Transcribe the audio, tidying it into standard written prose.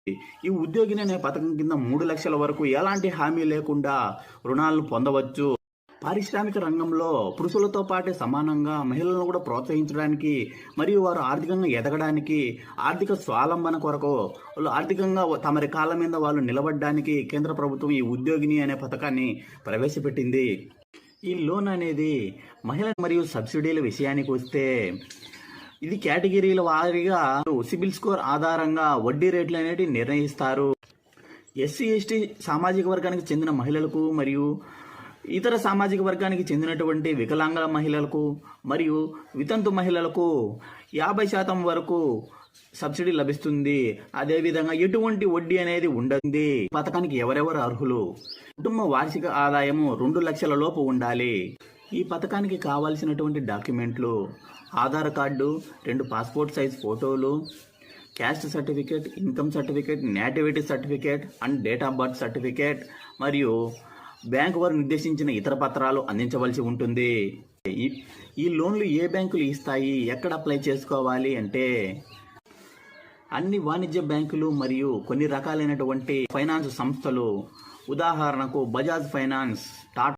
ఈ ఉద్యోగిని అనే పథకం కింద 3 లక్షల వరకు ఎలాంటి హామీ లేకుండా రుణాలను పొందవచ్చు. పారిశ్రామిక రంగంలో పురుషులతో పాటే సమానంగా మహిళలను కూడా ప్రోత్సహించడానికి మరియు వారు ఆర్థికంగా ఎదగడానికి, ఆర్థిక స్వావలంబన కొరకు, వాళ్ళు ఆర్థికంగా తమరి కాళ్ళ మీద వాళ్ళు నిలబడడానికి కేంద్ర ప్రభుత్వం ఈ ఉద్యోగిని అనే పథకాన్ని ప్రవేశపెట్టింది. ఈ లోన్ అనేది మహిళ మరియు సబ్సిడీల విషయానికి వస్తే ఇది కేటగిరీల వారీగా సిబిల్ స్కోర్ ఆధారంగా వడ్డీ రేట్లు అనేటివి నిర్ణయిస్తారు. ఎస్సీ ఎస్టీ సామాజిక వర్గానికి చెందిన మహిళలకు మరియు ఇతర సామాజిక వర్గానికి చెందినటువంటి వికలాంగ మహిళలకు మరియు వితంతు మహిళలకు 50% వరకు సబ్సిడీ లభిస్తుంది. అదేవిధంగా ఎటువంటి వడ్డీ అనేది ఉండదు. పథకానికి ఎవరెవరు అర్హులు? కుటుంబ వార్షిక ఆదాయము 2 లక్షల లోపు ఉండాలి. ఈ పథకానికి కావాల్సినటువంటి డాక్యుమెంట్లు: ఆధార్ కార్డు, 2 పాస్పోర్ట్ సైజ్ ఫోటోలు, caste certificate, income certificate, nativity certificate and date of birth certificate మరియు బ్యాంకు వారు నిర్దేశించిన ఇతర పత్రాలు అందించవలసి ఉంటుంది. ఈ లోన్లు ఏ బ్యాంకులు ఇస్తాయి, ఎక్కడ అప్లై చేసుకోవాలి అంటే అన్ని వాణిజ్య బ్యాంకులు మరియు కొన్ని రకాలైనటువంటి ఫైనాన్స్ సంస్థలు, ఉదాహరణకు బజాజ్ ఫైనాన్స్, టాటా